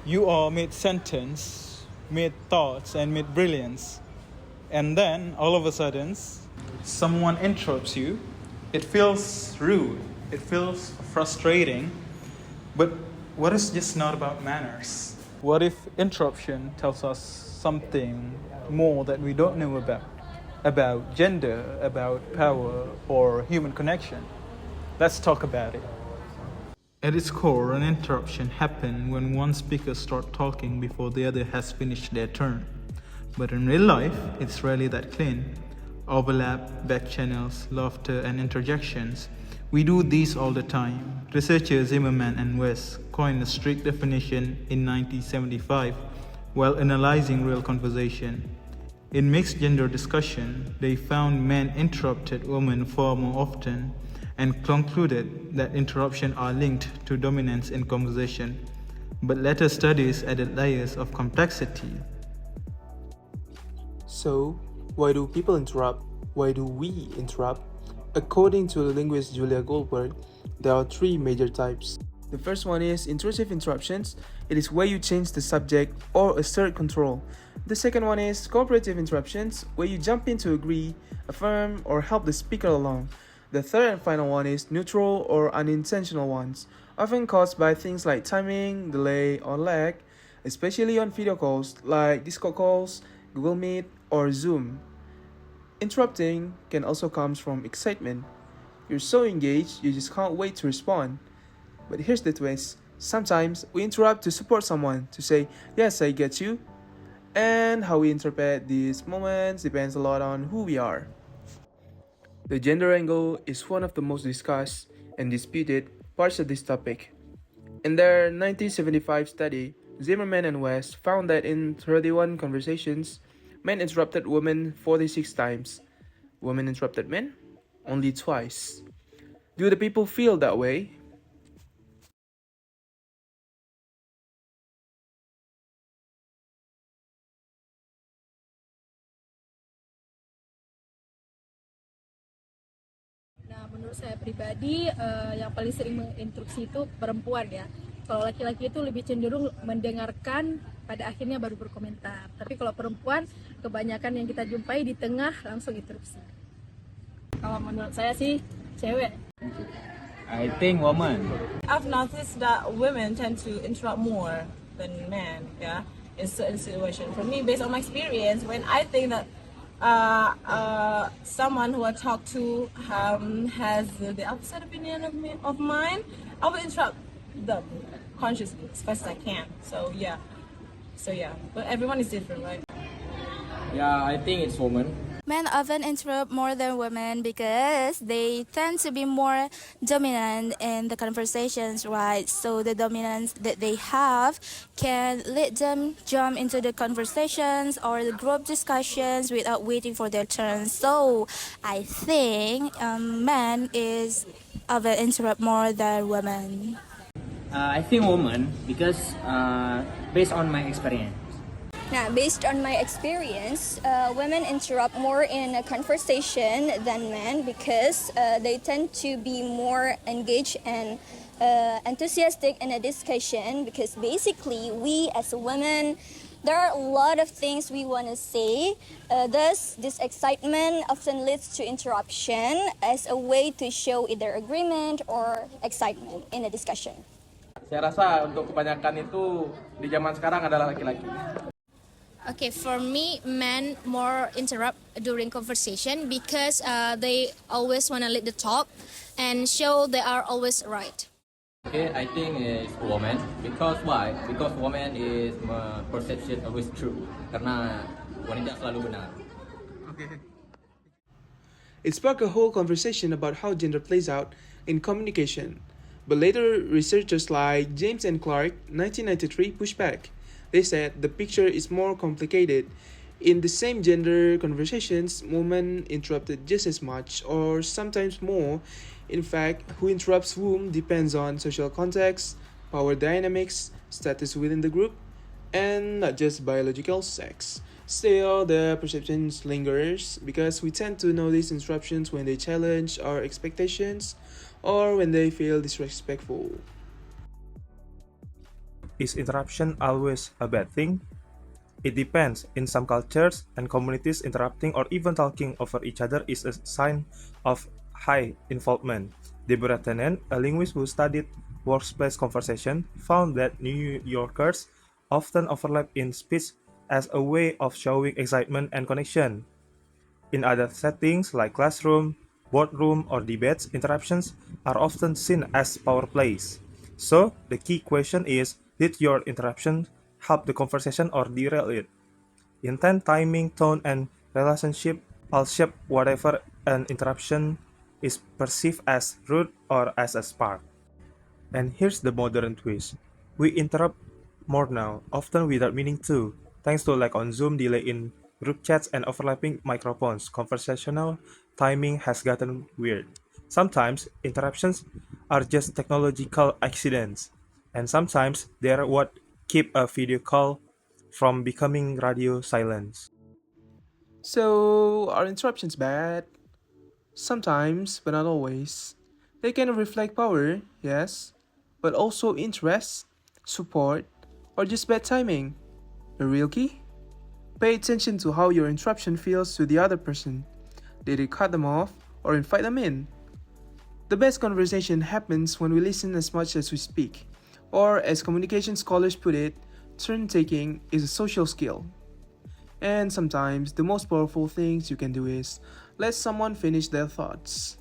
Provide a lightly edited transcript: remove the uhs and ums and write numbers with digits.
You are mid-sentence, mid-thoughts, and mid-brilliance. And then, all of a sudden, someone interrupts you. It feels rude. It feels frustrating. But what is just not about manners? What if interruption tells us something more that we don't know about gender, about power, or human connection? Let's talk about it. At its core, an interruption happens when one speaker starts talking before the other has finished their turn. But in real life, it's rarely that clean. Overlap, back channels, laughter, and interjections. We do these all the time. Researchers Zimmerman and West coined a strict definition in 1975 while analyzing real conversation. In mixed gender discussion, they found men interrupted women far more often and concluded that interruptions are linked to dominance in conversation. But later studies added layers of complexity. So, why do people interrupt? Why do we interrupt? According to linguist Julia Goldberg, there are three major types. The first one is intrusive interruptions. It is where you change the subject or assert control. The second one is cooperative interruptions, where you jump in to agree, affirm, or help the speaker along. The third and final one is neutral or unintentional ones, often caused by things like timing, delay, or lag, especially on video calls like Discord calls, Google Meet, or Zoom. Interrupting can also come from excitement. You're so engaged, you just can't wait to respond. But here's the twist. Sometimes we interrupt to support someone, to say, yes, I get you. And how we interpret these moments depends a lot on who we are. The gender angle is one of the most discussed and disputed parts of this topic. In their 1975 study, Zimmerman and West found that in 31 conversations, men interrupted women 46 times. Women interrupted men only twice. Do the people feel that way? Nah, menurut saya pribadi, yang paling sering menginstruksi itu perempuan ya. Kalau laki-laki itu lebih cenderung mendengarkan, pada akhirnya baru berkomentar. Tapi kalau perempuan, kebanyakan yang kita jumpai di tengah langsung interupsi. Kalau menurut saya sih, cewek. I think woman. I've noticed that women tend to interrupt more than men, yeah, in certain situations. For me, based on my experience, when I think that someone who I talk to has the opposite opinion of mine, I will interrupt them consciously as fast as I can. So yeah, but everyone is different, right? Yeah, I think it's woman. Men often interrupt more than women because they tend to be more dominant in the conversations, right? So the dominance that they have can let them jump into the conversations or the group discussions without waiting for their turn. So I think men is often interrupt more than women. I think woman because based on my experience. Now, based on my experience, women interrupt more in a conversation than men because they tend to be more engaged and enthusiastic in a discussion, because basically we as women, there are a lot of things we want to say. Thus, this excitement often leads to interruption as a way to show either agreement or excitement in a discussion. Saya rasa untuk kebanyakan itu di zaman sekarang adalah laki-laki. Okay, for me, men more interrupt during conversation because they always want to lead the talk and show they are always right. Okay, I think it's woman. Because why? Because woman is perception always true. Karena wanita selalu benar. Okay. It sparked a whole conversation about how gender plays out in communication. But later, researchers like James and Clark, 1993, pushed back. They said the picture is more complicated. In the same gender conversations, women interrupted just as much or sometimes more. In fact, who interrupts whom depends on social context, power dynamics, status within the group, and not just biological sex. Still, the perception lingers because we tend to notice interruptions when they challenge our expectations or when they feel disrespectful. is interruption always a bad thing? It depends. In some cultures and communities, interrupting or even talking over each other is a sign of high involvement. Deborah Tennant, a linguist who studied workplace conversation, found that New Yorkers often overlap in speech as a way of showing excitement and connection. In other settings like classroom, boardroom, or debates, interruptions are often seen as power plays. So, the key question is, did your interruption help the conversation or derail it? Intent, timing, tone, and relationship all shape whatever an interruption is perceived as rude or as a spark. And here's the modern twist. We interrupt more now, often without meaning to. Thanks to lag on Zoom, delay in group chats, and overlapping microphones, conversational timing has gotten weird. Sometimes interruptions are just technological accidents, and sometimes they're what keep a video call from becoming radio silence. So, are interruptions bad? Sometimes, but not always. They can reflect power, yes, but also interest, support, or just bad timing. The real key? Pay attention to how your interruption feels to the other person. Did it cut them off or invite them in? The best conversation happens when we listen as much as we speak. Or, as communication scholars put it, turn taking is a social skill. And sometimes the most powerful things you can do is let someone finish their thoughts.